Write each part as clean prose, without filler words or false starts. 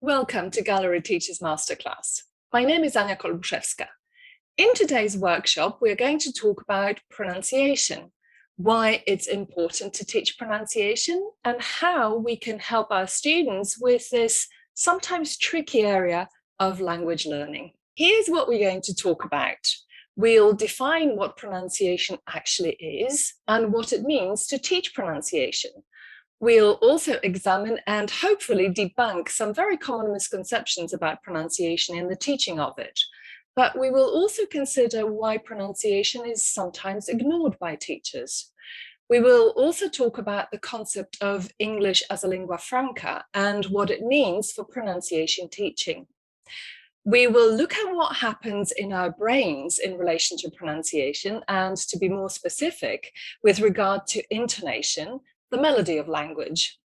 Welcome to Gallery Teachers Masterclass. My name is Ania Kolbuszewska. In today's workshop, we're going to talk about pronunciation, why it's important to teach pronunciation, and how we can help our students with this sometimes tricky area of language learning. Here's what we're going to talk about. We'll define what pronunciation actually is and what it means to teach pronunciation. We'll also examine and hopefully debunk some very common misconceptions about pronunciation in the teaching of it. But we will also consider why pronunciation is sometimes ignored by teachers. We will also talk about the concept of English as a lingua franca and what it means for pronunciation teaching. We will look at what happens in our brains in relation to pronunciation and, to be more specific, with regard to intonation, the melody of language.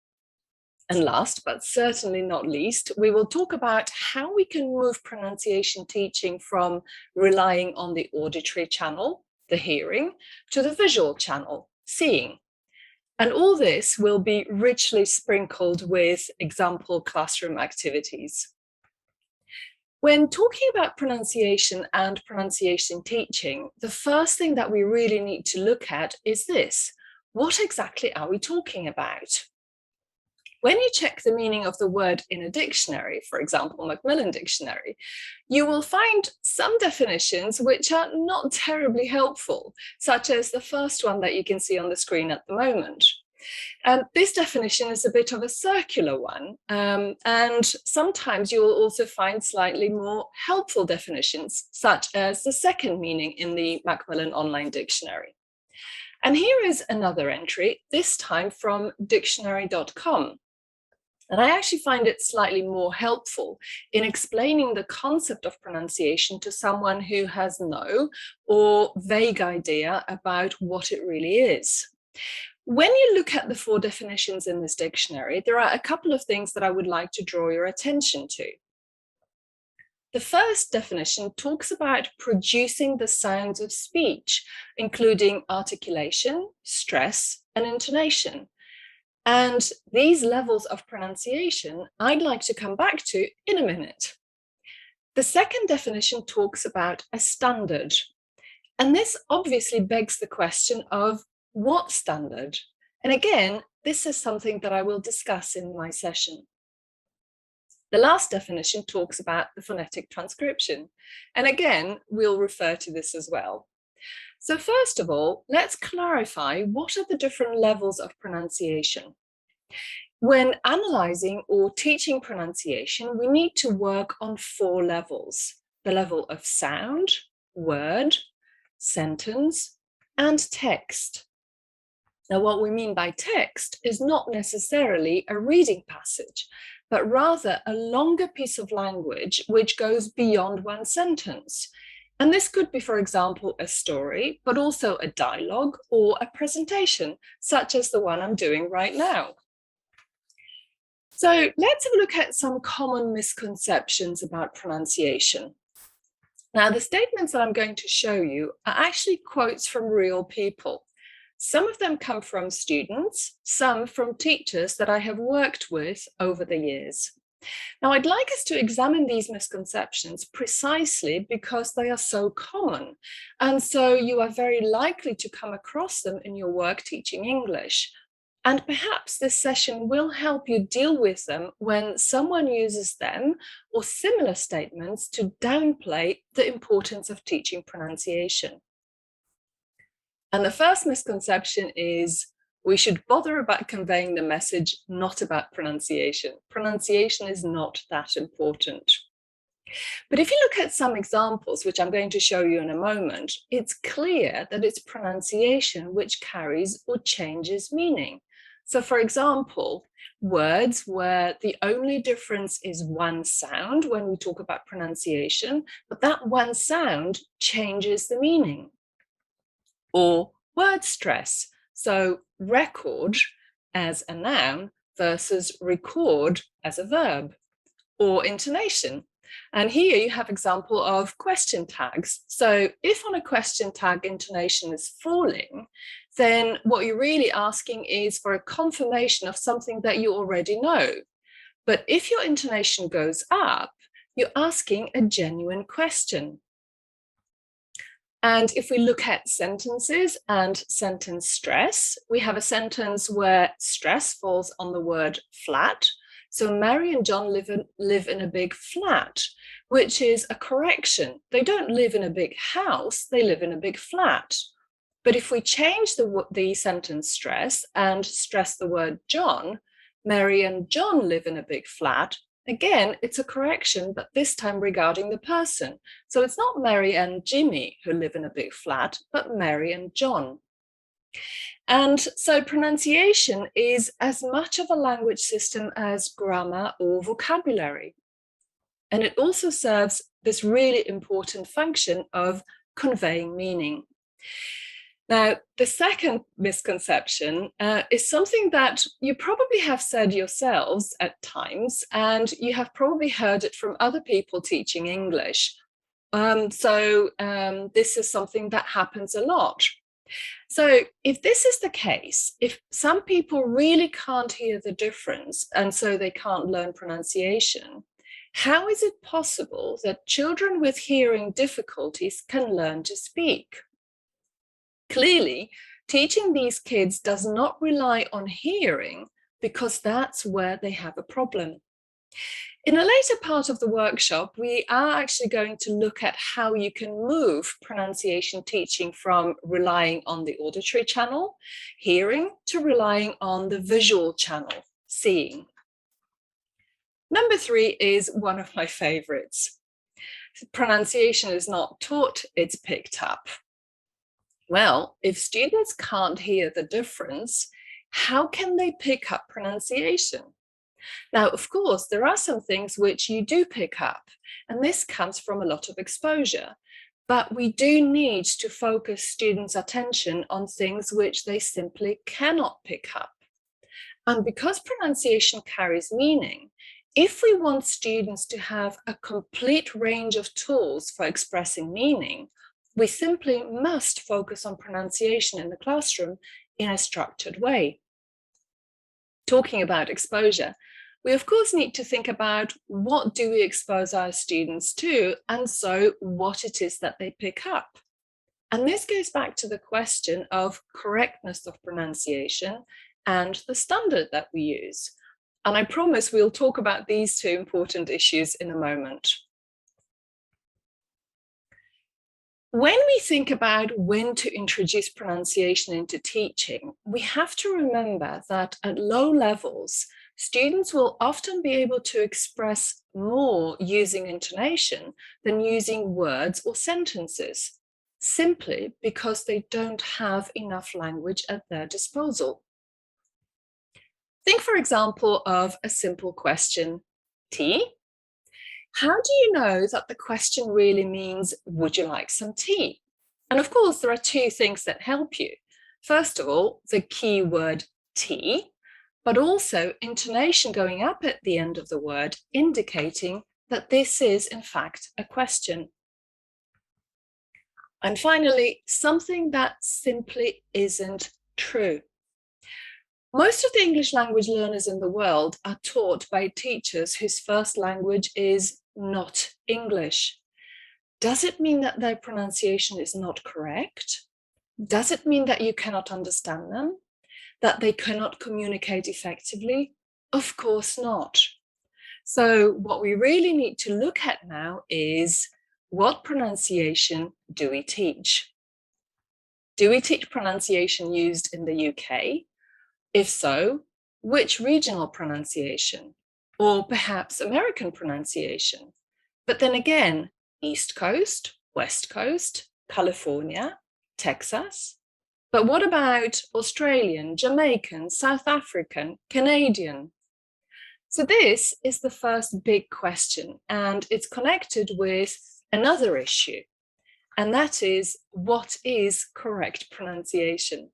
And last, but certainly not least, we will talk about how we can move pronunciation teaching from relying on the auditory channel, the hearing, to the visual channel, seeing. And all this will be richly sprinkled with example classroom activities. When talking about pronunciation and pronunciation teaching, the first thing that we really need to look at is this. What exactly are we talking about? When you check the meaning of the word in a dictionary, for example, Macmillan Dictionary, you will find some definitions which are not terribly helpful, such as the first one that you can see on the screen at the moment. This definition is a bit of a circular one, and sometimes you will also find slightly more helpful definitions, such as the second meaning in the Macmillan Online Dictionary. And here is another entry, this time from dictionary.com. And I actually find it slightly more helpful in explaining the concept of pronunciation to someone who has no or vague idea about what it really is. When you look at the four definitions in this dictionary, there are a couple of things that I would like to draw your attention to. The first definition talks about producing the sounds of speech, including articulation, stress, and intonation. And these levels of pronunciation I'd like to come back to in a minute. The second definition talks about a standard. And this obviously begs the question of what standard? And again, this is something that I will discuss in my session. The last definition talks about the phonetic transcription. And again, we'll refer to this as well. So first of all, let's clarify what are the different levels of pronunciation. When analyzing or teaching pronunciation, we need to work on four levels: the level of sound, word, sentence, and text. Now, what we mean by text is not necessarily a reading passage, but rather a longer piece of language which goes beyond one sentence. And this could be, for example, a story, but also a dialogue or a presentation, such as the one I'm doing right now. So let's have a look at some common misconceptions about pronunciation. Now, the statements that I'm going to show you are actually quotes from real people. Some of them come from students, some from teachers that I have worked with over the years. Now, I'd like us to examine these misconceptions precisely because they are so common, and so you are very likely to come across them in your work teaching English. And perhaps this session will help you deal with them when someone uses them or similar statements to downplay the importance of teaching pronunciation. And the first misconception is we should bother about conveying the message, not about pronunciation. Pronunciation is not that important. But if you look at some examples, which I'm going to show you in a moment, it's clear that it's pronunciation which carries or changes meaning. So for example, words where the only difference is one sound when we talk about pronunciation, but that one sound changes the meaning. Or word stress, so record as a noun versus record as a verb. Or intonation. And here you have example of question tags. So if on a question tag intonation is falling, then what you're really asking is for a confirmation of something that you already know. But if your intonation goes up, you're asking a genuine question. And if we look at sentences and sentence stress, we have a sentence where stress falls on the word flat. So Mary and John live in a big flat, which is a correction. They don't live in a big house, they live in a big flat. But if we change the sentence stress and stress the word John, Mary and John live in a big flat. Again, it's a correction, but this time regarding the person. So it's not Mary and Jimmy who live in a big flat, but Mary and John. And so pronunciation is as much of a language system as grammar or vocabulary. And it also serves this really important function of conveying meaning. Now, the second misconception is something that you probably have said yourselves at times, and you have probably heard it from other people teaching English. This is something that happens a lot. So if this is the case, if some people really can't hear the difference and so they can't learn pronunciation, how is it possible that children with hearing difficulties can learn to speak? Clearly, teaching these kids does not rely on hearing because that's where they have a problem. In a later part of the workshop, we are actually going to look at how you can move pronunciation teaching from relying on the auditory channel, hearing, to relying on the visual channel, seeing. Number 3 is one of my favorites. Pronunciation is not taught, it's picked up. Well, if students can't hear the difference, how can they pick up pronunciation? Now, of course, there are some things which you do pick up, and this comes from a lot of exposure. But we do need to focus students' attention on things which they simply cannot pick up. And because pronunciation carries meaning, if we want students to have a complete range of tools for expressing meaning, we simply must focus on pronunciation in the classroom in a structured way. Talking about exposure, we of course need to think about what do we expose our students to, and so what it is that they pick up. And this goes back to the question of correctness of pronunciation and the standard that we use. And I promise we'll talk about these two important issues in a moment. When we think about when to introduce pronunciation into teaching, we have to remember that at low levels, students will often be able to express more using intonation than using words or sentences, simply because they don't have enough language at their disposal. Think, for example, of a simple question, tea? How do you know that the question really means, would you like some tea? And of course, there are two things that help you. First of all, the key word tea, but also intonation going up at the end of the word, indicating that this is, in fact, a question. And finally, something that simply isn't true. Most of the English language learners in the world are taught by teachers whose first language is not English. Does it mean that their pronunciation is not correct? Does it mean that you cannot understand them? That they cannot communicate effectively? Of course not. So what we really need to look at now is, what pronunciation do we teach? Do we teach pronunciation used in the UK? If so, which regional pronunciation? Or perhaps American pronunciation? But then again, East Coast, West Coast, California, Texas? But what about Australian, Jamaican, South African, Canadian? So this is the first big question, and it's connected with another issue, and that is, what is correct pronunciation?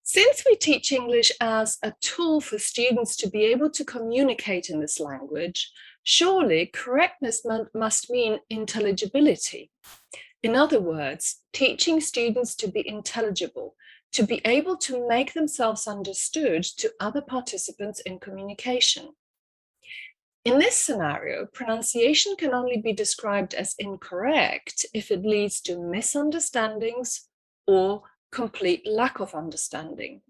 Since we teach English as a tool for students to be able to communicate in this language, surely correctness must mean intelligibility. In other words, teaching students to be intelligible, to be able to make themselves understood to other participants in communication. In this scenario, pronunciation can only be described as incorrect if it leads to misunderstandings or complete lack of understanding.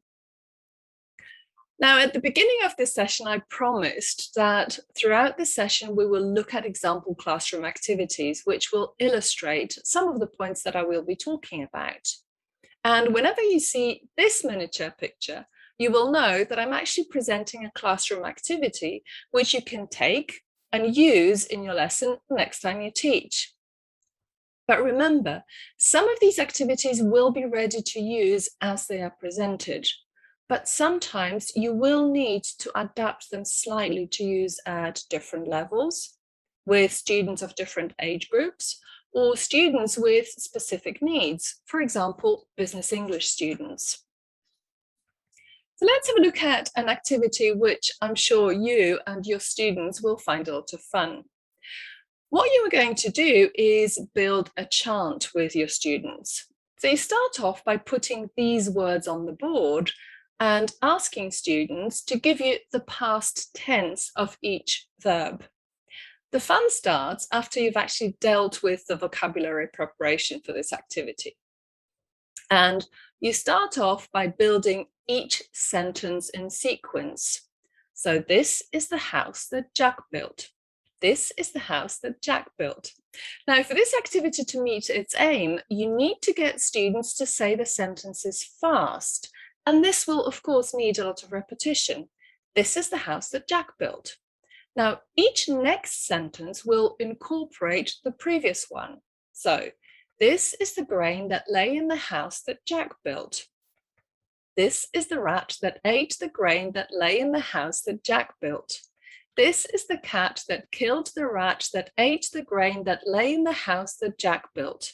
Now, at the beginning of this session, I promised that throughout the session, we will look at example classroom activities, which will illustrate some of the points that I will be talking about. And whenever you see this miniature picture, you will know that I'm actually presenting a classroom activity, which you can take and use in your lesson next time you teach. But remember, some of these activities will be ready to use as they are presented. But sometimes you will need to adapt them slightly to use at different levels, with students of different age groups, or students with specific needs, for example, business English students. So let's have a look at an activity which I'm sure you and your students will find a lot of fun. What you are going to do is build a chant with your students. So you start off by putting these words on the board and asking students to give you the past tense of each verb. The fun starts after you've actually dealt with the vocabulary preparation for this activity. And you start off by building each sentence in sequence. So this is the house that Jack built. This is the house that Jack built. Now, for this activity to meet its aim, you need to get students to say the sentences fast. And this will, of course, need a lot of repetition. This is the house that Jack built. Now, each next sentence will incorporate the previous one. So, this is the grain that lay in the house that Jack built. This is the rat that ate the grain that lay in the house that Jack built. This is the cat that killed the rat that ate the grain that lay in the house that Jack built.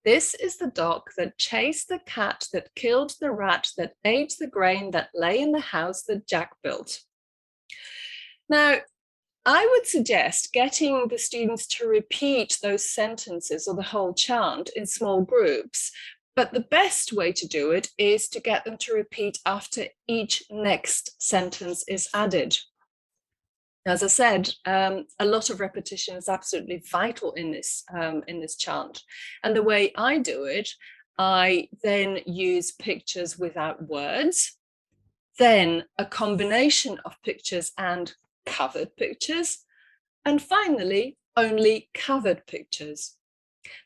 This is the dog that chased the cat that killed the rat that ate the grain that lay in the house that Jack built. Now, I would suggest getting the students to repeat those sentences or the whole chant in small groups, but the best way to do it is to get them to repeat after each next sentence is added. As I said, a lot of repetition is absolutely vital in this chant. And the way I do it, I then use pictures without words, then a combination of pictures and covered pictures, and finally, only covered pictures.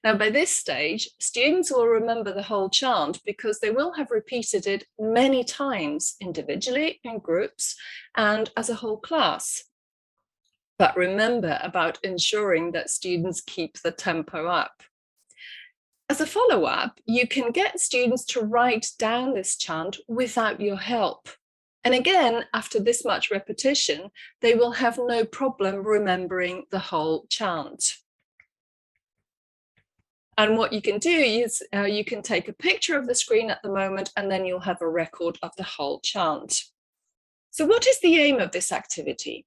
Now, by this stage, students will remember the whole chant because they will have repeated it many times individually, in groups, and as a whole class. But remember about ensuring that students keep the tempo up. As a follow-up, you can get students to write down this chant without your help. And again, after this much repetition, they will have no problem remembering the whole chant. And what you can do is you can take a picture of the screen at the moment, and then you'll have a record of the whole chant. So what is the aim of this activity?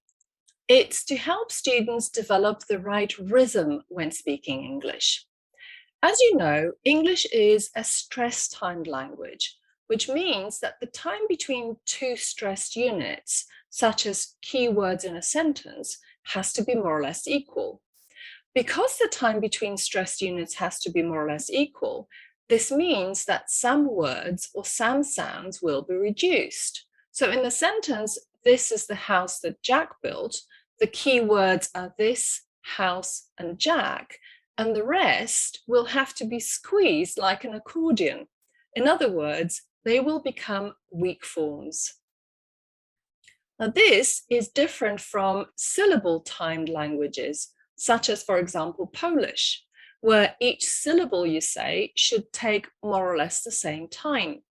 It's to help students develop the right rhythm when speaking English. As you know, English is a stress-timed language, which means that the time between two stressed units, such as keywords in a sentence, has to be more or less equal. Because the time between stressed units has to be more or less equal, this means that some words or some sounds will be reduced. So in the sentence, this is the house that Jack built, the key words are this, house, and Jack, and the rest will have to be squeezed like an accordion. In other words, they will become weak forms. Now, this is different from syllable-timed languages, such as, for example, Polish, where each syllable you say should take more or less the same time.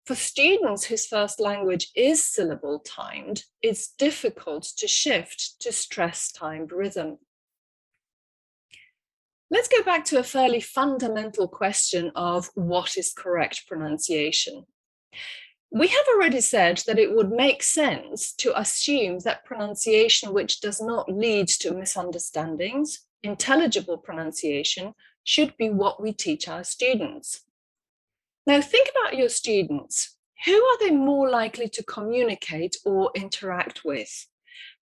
For students whose first language is syllable-timed, it's difficult to shift to stress-timed rhythm. Let's go back to a fairly fundamental question of what is correct pronunciation. We have already said that it would make sense to assume that pronunciation which does not lead to misunderstandings, intelligible pronunciation, should be what we teach our students. Now think about your students. Who are they more likely to communicate or interact with?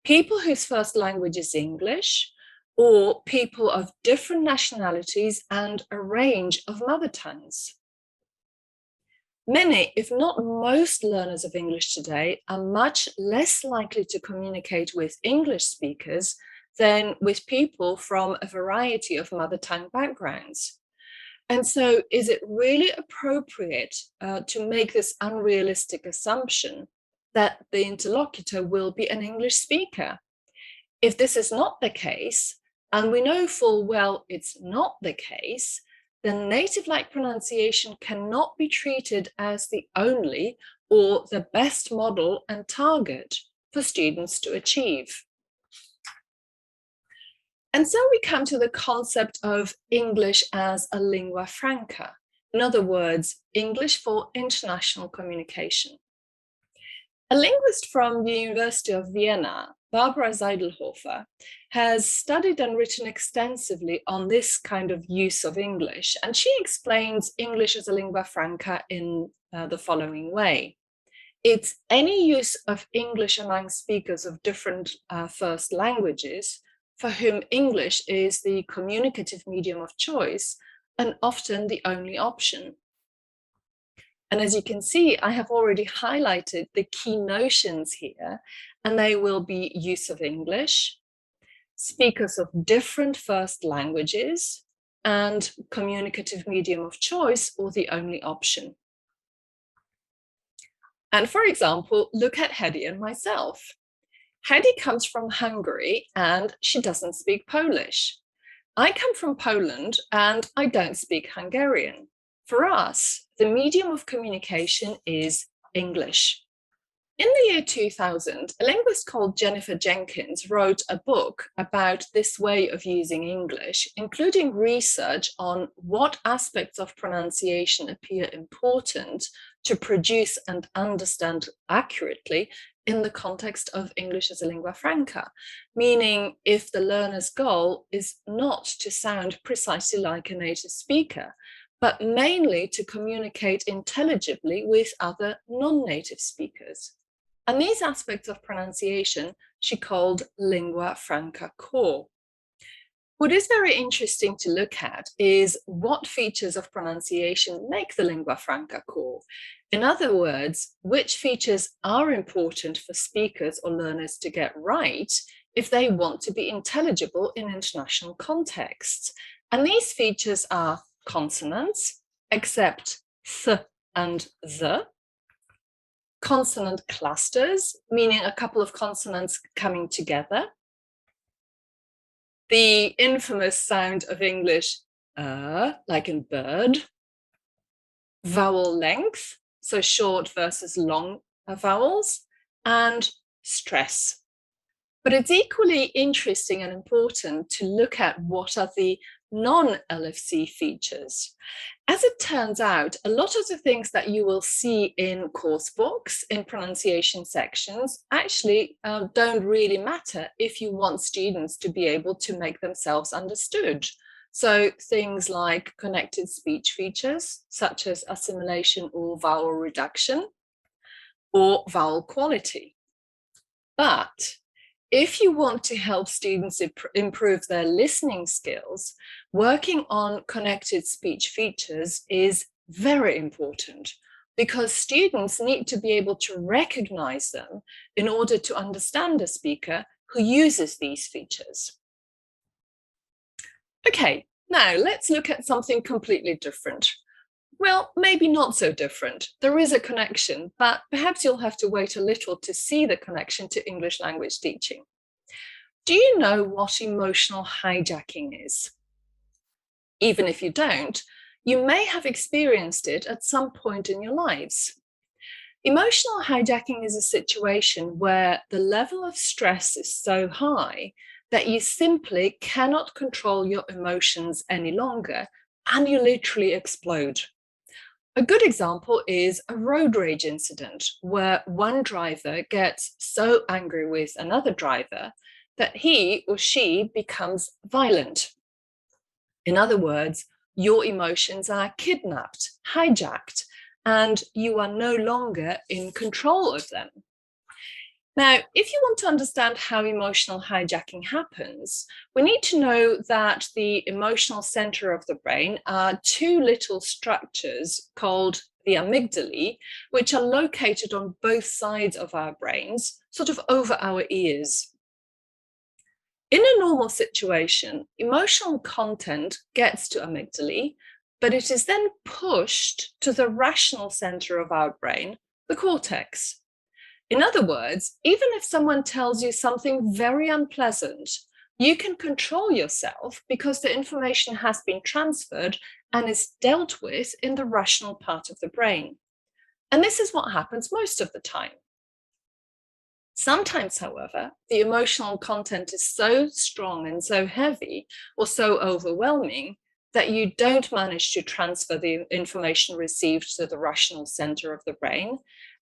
People whose first language is English, or people of different nationalities and a range of mother tongues? Many, if not most, learners of English today are much less likely to communicate with English speakers than with people from a variety of mother tongue backgrounds. And so, is it really appropriate to make this unrealistic assumption that the interlocutor will be an English speaker? If this is not the case, and we know full well it's not the case, then native-like pronunciation cannot be treated as the only or the best model and target for students to achieve. And so we come to the concept of English as a lingua franca. In other words, English for international communication. A linguist from the University of Vienna, Barbara Seidelhofer, has studied and written extensively on this kind of use of English, and she explains English as a lingua franca in the following way. It's any use of English among speakers of different first languages for whom English is the communicative medium of choice and often the only option. And as you can see, I have already highlighted the key notions here, and they will be use of English, speakers of different first languages, and communicative medium of choice or the only option. And for example, look at Hedy and myself. Hedy comes from Hungary and she doesn't speak Polish. I come from Poland and I don't speak Hungarian. For us, the medium of communication is English. In the year 2000, a linguist called Jennifer Jenkins wrote a book about this way of using English, including research on what aspects of pronunciation appear important to produce and understand accurately in the context of English as a lingua franca, meaning if the learner's goal is not to sound precisely like a native speaker, but mainly to communicate intelligibly with other non-native speakers. And these aspects of pronunciation she called lingua franca core. What is very interesting to look at is what features of pronunciation make the lingua franca core. In other words, which features are important for speakers or learners to get right if they want to be intelligible in international contexts. And these features are consonants, except th and the, consonant clusters, meaning a couple of consonants coming together, the infamous sound of English, like in bird, vowel length, so short versus long vowels, and stress. But it's equally interesting and important to look at what are the non-LFC features. As it turns out, a lot of the things that you will see in course books, in pronunciation sections, actually don't really matter if you want students to be able to make themselves understood. So things like connected speech features, such as assimilation or vowel reduction, or vowel quality. But if you want to help students improve their listening skills, working on connected speech features is very important because students need to be able to recognize them in order to understand a speaker who uses these features. Okay, now let's look at something completely different. Well, maybe not so different. There is a connection, but perhaps you'll have to wait a little to see the connection to English language teaching. Do you know what emotional hijacking is? Even if you don't, you may have experienced it at some point in your lives. Emotional hijacking is a situation where the level of stress is so high that you simply cannot control your emotions any longer and you literally explode. A good example is a road rage incident where one driver gets so angry with another driver that he or she becomes violent. In other words, your emotions are kidnapped, hijacked, and you are no longer in control of them. Now, if you want to understand how emotional hijacking happens, we need to know that the emotional center of the brain are two little structures called the amygdalae, which are located on both sides of our brains, sort of over our ears. In a normal situation, emotional content gets to amygdalae, but it is then pushed to the rational center of our brain, the cortex. In other words, even if someone tells you something very unpleasant, you can control yourself because the information has been transferred and is dealt with in the rational part of the brain. And this is what happens most of the time. Sometimes, however, the emotional content is so strong and so heavy or so overwhelming that you don't manage to transfer the information received to the rational center of the brain,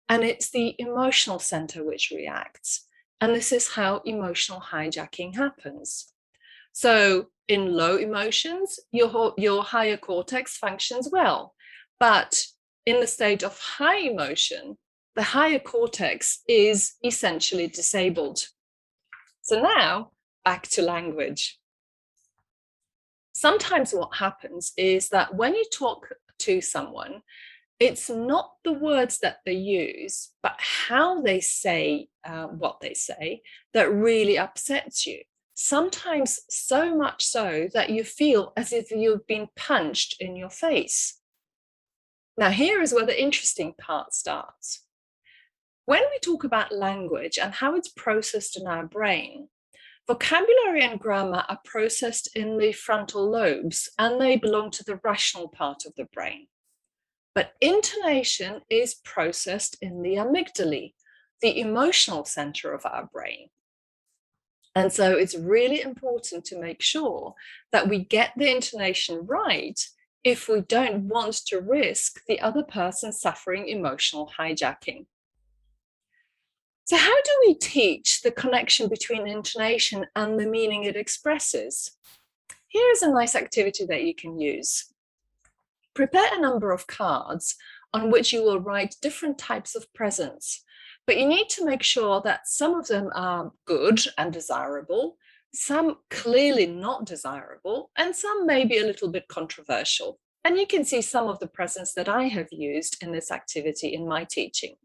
and it's the emotional center which reacts. And this is how emotional hijacking happens. So in low emotions, your higher cortex functions well, but in the state of high emotion, the higher cortex is essentially disabled. So now, back to language. Sometimes what happens is that when you talk to someone, it's not the words that they use, but how they say what they say that really upsets you. Sometimes so much so that you feel as if you've been punched in your face. Now, here is where the interesting part starts. When we talk about language and how it's processed in our brain, vocabulary and grammar are processed in the frontal lobes and they belong to the rational part of the brain. But intonation is processed in the amygdalae, the emotional center of our brain. And so it's really important to make sure that we get the intonation right if we don't want to risk the other person suffering emotional hijacking. So how do we teach the connection between intonation and the meaning it expresses? Here is a nice activity that you can use. Prepare a number of cards on which you will write different types of presents, but you need to make sure that some of them are good and desirable, some clearly not desirable, and some may be a little bit controversial. And you can see some of the presents that I have used in this activity in my teaching.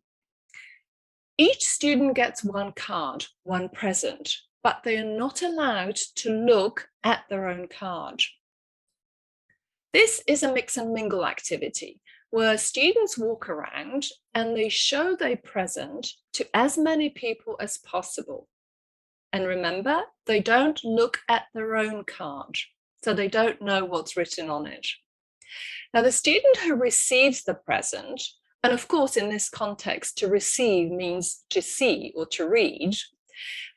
Each student gets one card, one present, but they are not allowed to look at their own card. This is a mix and mingle activity where students walk around and they show their present to as many people as possible. And remember, they don't look at their own card, so they don't know what's written on it. Now, the student who receives the present, and of course, in this context, to receive means to see or to read.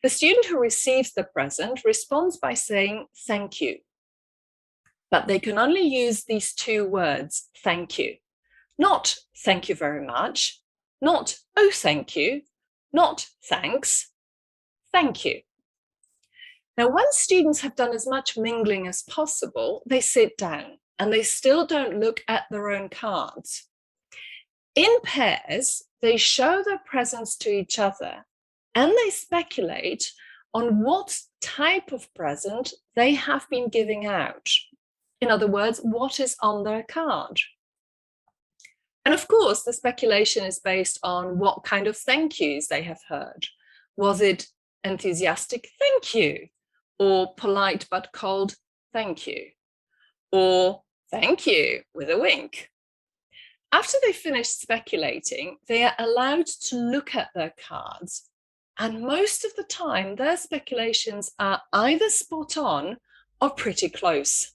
The student who receives the present responds by saying, "Thank you." But they can only use these two words, "thank you." Not "thank you very much," not "oh, thank you," not "thanks," "thank you." Now, once students have done as much mingling as possible, they sit down and they still don't look at their own cards. In pairs, they show their presents to each other and they speculate on what type of present they have been giving out. In other words, what is on their card. And of course, the speculation is based on what kind of thank yous they have heard. Was it enthusiastic "thank you," or polite but cold "thank you," or "thank you" with a wink? After they finish speculating, they are allowed to look at their cards, and most of the time their speculations are either spot on or pretty close.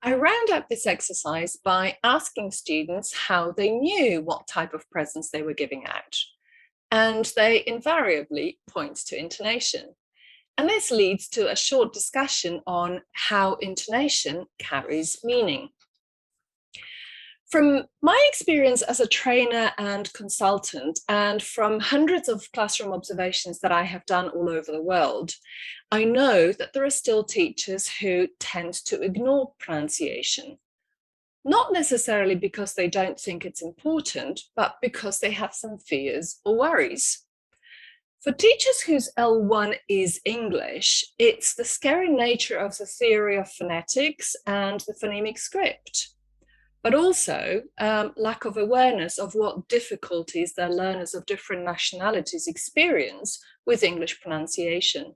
I round up this exercise by asking students how they knew what type of presents they were giving out, and they invariably point to intonation. And this leads to a short discussion on how intonation carries meaning. From my experience as a trainer and consultant, and from hundreds of classroom observations that I have done all over the world, I know that there are still teachers who tend to ignore pronunciation. not necessarily because they don't think it's important, but because they have some fears or worries. For teachers whose L1 is English, it's the scary nature of the theory of phonetics and the phonemic script, but also lack of awareness of what difficulties their learners of different nationalities experience with English pronunciation.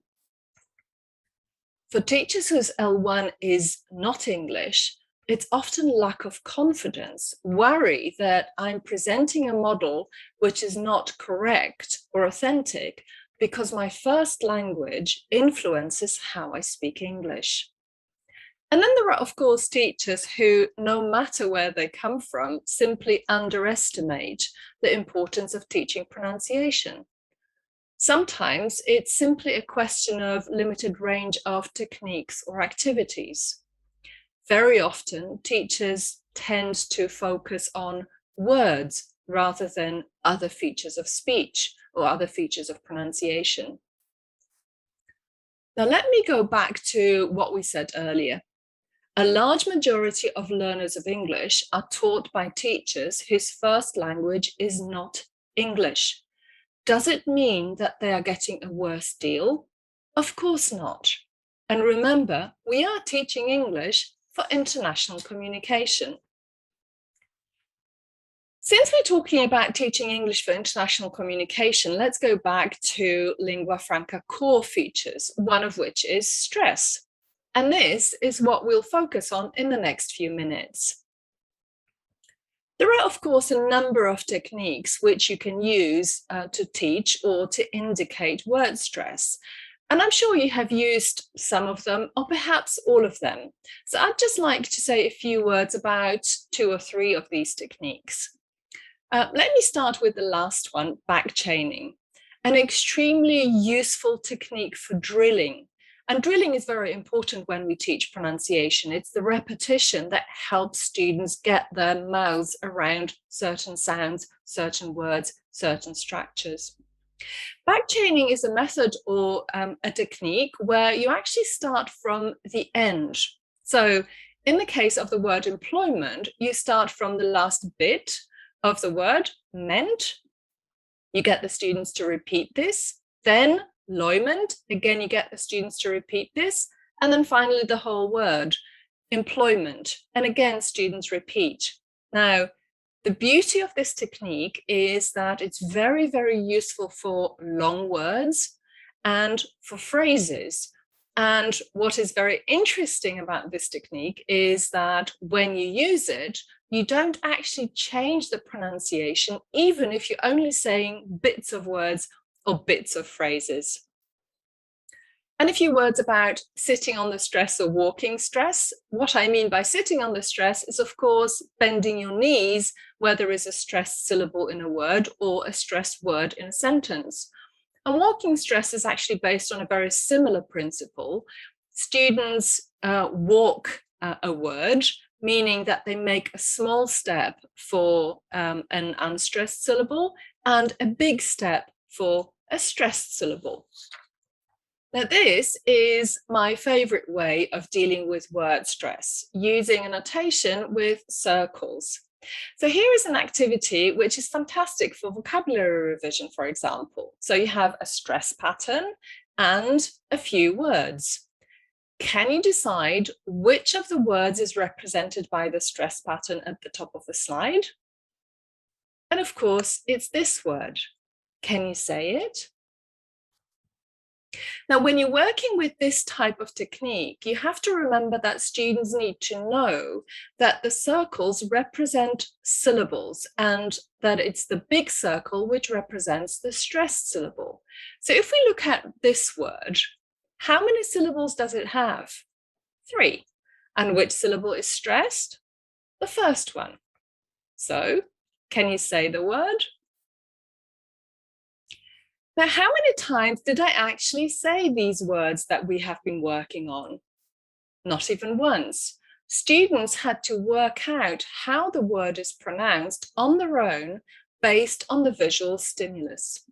For teachers whose L1 is not English, it's often lack of confidence, worry that I'm presenting a model which is not correct or authentic because my first language influences how I speak English. And then there are, of course, teachers who, no matter where they come from, simply underestimate the importance of teaching pronunciation. Sometimes it's simply a question of limited range of techniques or activities. Very often, teachers tend to focus on words rather than other features of speech or other features of pronunciation. Now, let me go back to what we said earlier. A large majority of learners of English are taught by teachers whose first language is not English. Does it mean that they are getting a worse deal? Of course not. And remember, we are teaching English for international communication. Since we're talking about teaching English for international communication, let's go back to lingua franca core features, one of which is stress. And this is what we'll focus on in the next few minutes. There are, of course, a number of techniques which you can use to teach or to indicate word stress. And I'm sure you have used some of them, or perhaps all of them. So I'd just like to say a few words about 2 or 3 of these techniques. Let me start with the last one, back chaining, an extremely useful technique for drilling. And drilling is very important when we teach pronunciation. It's the repetition that helps students get their mouths around certain sounds, certain words, certain structures. Backchaining is a method or a technique where you actually start from the end. So in the case of the word employment, you start from the last bit of the word, meant. You get the students to repeat this. Then employment, again, you get the students to repeat this. And then finally, the whole word, employment. And again, students repeat. Now, the beauty of this technique is that it's very, very useful for long words and for phrases. And what is very interesting about this technique is that when you use it, you don't actually change the pronunciation, even if you're only saying bits of words or bits of phrases. And a few words about sitting on the stress or walking stress. What I mean by sitting on the stress is, of course, bending your knees where there is a stressed syllable in a word or a stressed word in a sentence. And walking stress is actually based on a very similar principle. Students walk a word, meaning that they make a small step for an unstressed syllable and a big step for a stressed syllable. Now, this is my favorite way of dealing with word stress, using a notation with circles. So here is an activity which is fantastic for vocabulary revision, for example. So you have a stress pattern and a few words. Can you decide which of the words is represented by the stress pattern at the top of the slide? And of course, it's this word. Can you say it? Now, when you're working with this type of technique, you have to remember that students need to know that the circles represent syllables and that it's the big circle which represents the stressed syllable. So if we look at this word, how many syllables does it have? 3. And which syllable is stressed? The first one. So, can you say the word? Now, how many times did I actually say these words that we have been working on? Not even once. Students had to work out how the word is pronounced on their own based on the visual stimulus.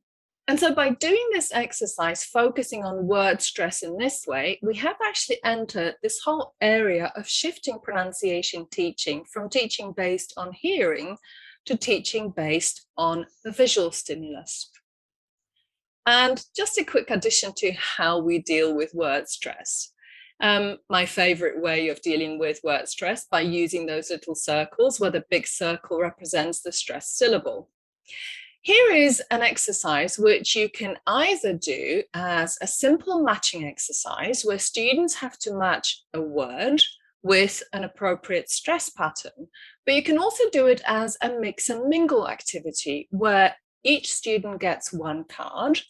And so by doing this exercise, focusing on word stress in this way, we have actually entered this whole area of shifting pronunciation teaching from teaching based on hearing to teaching based on the visual stimulus. And just a quick addition to how we deal with word stress. My favorite way of dealing with word stress by using those little circles where the big circle represents the stressed syllable. Here is an exercise which you can either do as a simple matching exercise where students have to match a word with an appropriate stress pattern, but you can also do it as a mix and mingle activity where each student gets one card.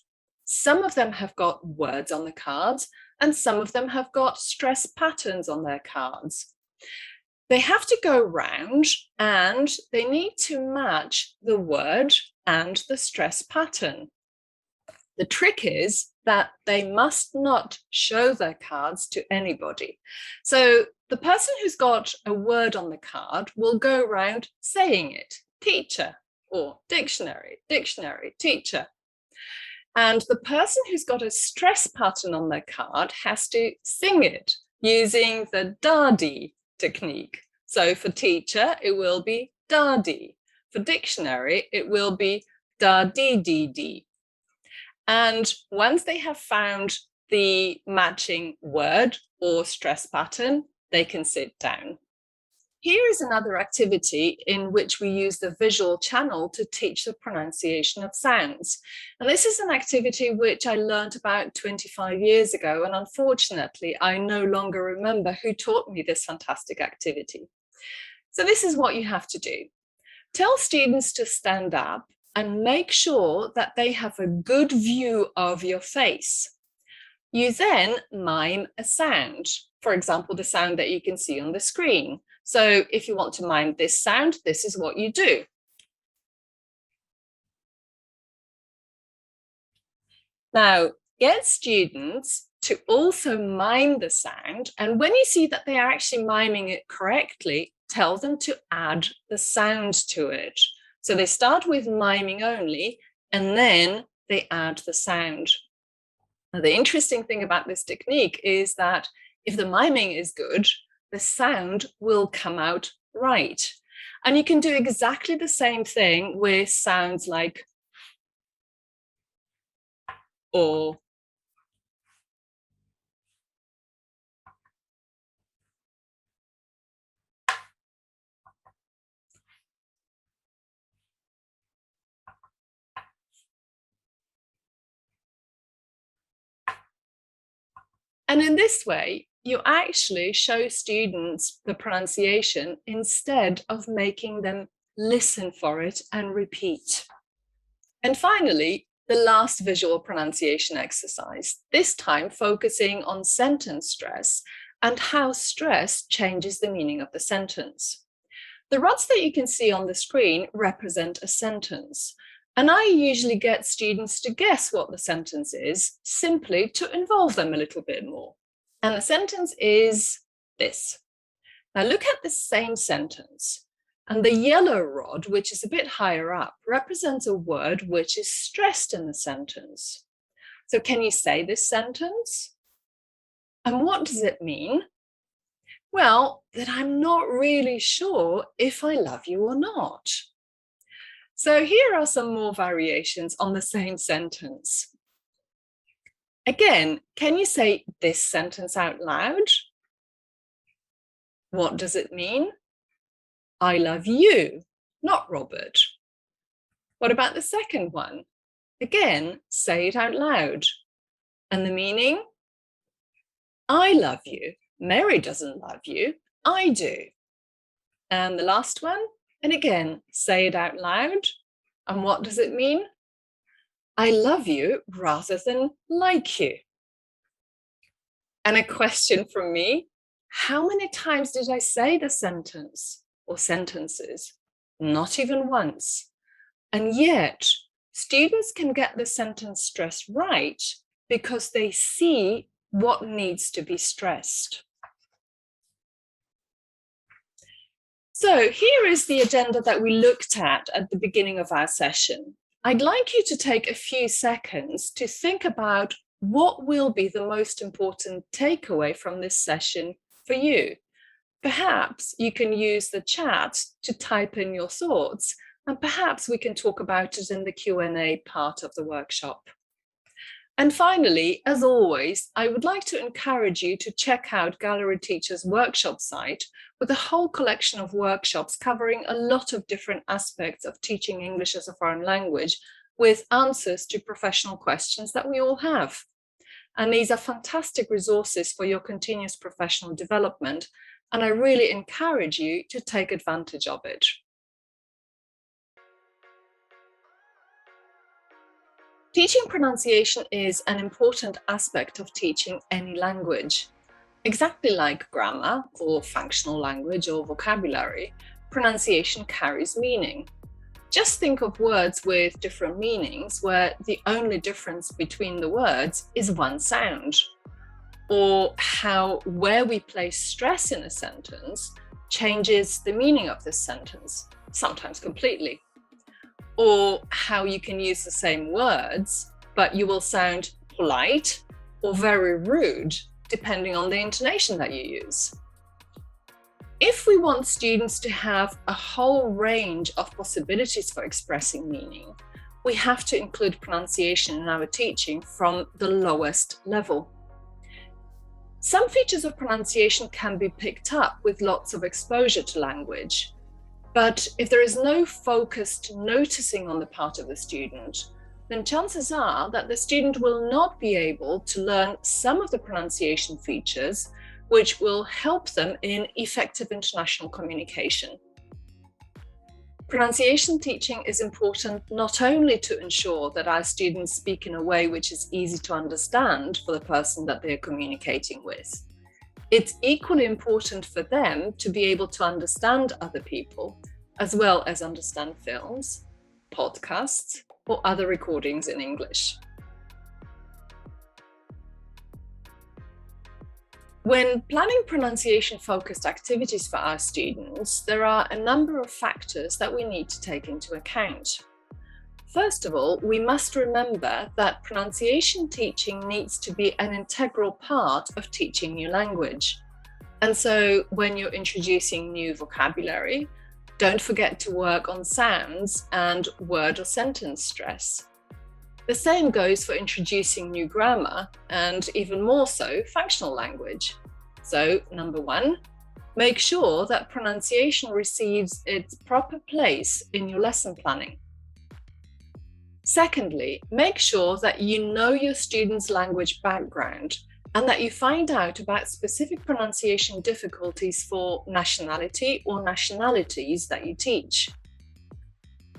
Some of them have got words on the cards and some of them have got stress patterns on their cards. They have to go round and they need to match the word and the stress pattern. The trick is that they must not show their cards to anybody. So the person who's got a word on the card will go around saying it, teacher, or dictionary, dictionary, teacher. And the person who's got a stress pattern on their card has to sing it using the da-dee technique. So for teacher, it will be da-dee. For dictionary, it will be da-dee-dee-dee. And once they have found the matching word or stress pattern, they can sit down. Here is another activity in which we use the visual channel to teach the pronunciation of sounds. And this is an activity which I learned about 25 years ago, and unfortunately, I no longer remember who taught me this fantastic activity. So this is what you have to do. Tell students to stand up and make sure that they have a good view of your face. You then mime a sound, for example, the sound that you can see on the screen. So if you want to mime this sound, this is what you do. Now, get students to also mime the sound, and when you see that they are actually miming it correctly, tell them to add the sound to it. So they start with miming only, and then they add the sound. Now, the interesting thing about this technique is that if the miming is good, the sound will come out right. And you can do exactly the same thing with sounds like or. And in this way, you actually show students the pronunciation instead of making them listen for it and repeat. And finally, the last visual pronunciation exercise, this time focusing on sentence stress and how stress changes the meaning of the sentence. The rods that you can see on the screen represent a sentence. And I usually get students to guess what the sentence is, simply to involve them a little bit more. And the sentence is this. Now look at the same sentence. And the yellow rod, which is a bit higher up, represents a word which is stressed in the sentence. So can you say this sentence? And what does it mean? Well, that I'm not really sure if I love you or not. So here are some more variations on the same sentence. Again, can you say this sentence out loud? What does it mean? I love you, not Robert. What about the second one? Again, say it out loud. And the meaning? I love you. Mary doesn't love you. I do. And the last one? And again, say it out loud. And what does it mean? I love you rather than like you. And a question from me, how many times did I say the sentence or sentences? Not even once. And yet, students can get the sentence stress right because they see what needs to be stressed. So here is the agenda that we looked at the beginning of our session. I'd like you to take a few seconds to think about what will be the most important takeaway from this session for you. Perhaps you can use the chat to type in your thoughts, and perhaps we can talk about it in the Q&A part of the workshop. And finally, as always, I would like to encourage you to check out Gallery Teacher's workshop site with a whole collection of workshops covering a lot of different aspects of teaching English as a foreign language, with answers to professional questions that we all have. And these are fantastic resources for your continuous professional development, and I really encourage you to take advantage of it. Teaching pronunciation is an important aspect of teaching any language. Exactly like grammar or functional language or vocabulary, pronunciation carries meaning. Just think of words with different meanings where the only difference between the words is one sound. Or how where we place stress in a sentence changes the meaning of this sentence, sometimes completely. Or how you can use the same words, but you will sound polite or very rude, depending on the intonation that you use. If we want students to have a whole range of possibilities for expressing meaning, we have to include pronunciation in our teaching from the lowest level. Some features of pronunciation can be picked up with lots of exposure to language. But if there is no focused noticing on the part of the student, then chances are that the student will not be able to learn some of the pronunciation features which will help them in effective international communication. Pronunciation teaching is important not only to ensure that our students speak in a way which is easy to understand for the person that they're communicating with. It's equally important for them to be able to understand other people, as well as understand films, podcasts, or other recordings in English. When planning pronunciation-focused activities for our students, there are a number of factors that we need to take into account. First of all, we must remember that pronunciation teaching needs to be an integral part of teaching new language. And so when you're introducing new vocabulary, don't forget to work on sounds and word or sentence stress. The same goes for introducing new grammar and even more so functional language. So, number one, make sure that pronunciation receives its proper place in your lesson planning. Secondly, make sure that you know your students' language background and that you find out about specific pronunciation difficulties for nationality or nationalities that you teach.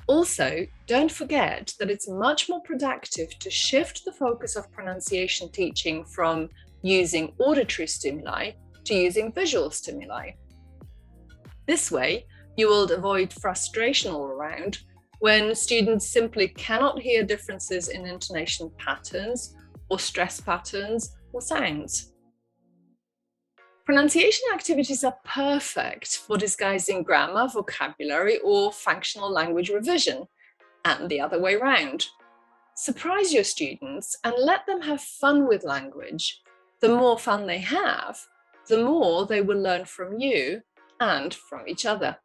Also, don't forget that it's much more productive to shift the focus of pronunciation teaching from using auditory stimuli to using visual stimuli. This way, you will avoid frustration all around when students simply cannot hear differences in intonation patterns or stress patterns or sounds. Pronunciation activities are perfect for disguising grammar, vocabulary, or functional language revision, and the other way around. Surprise your students and let them have fun with language. The more fun they have, the more they will learn from you and from each other.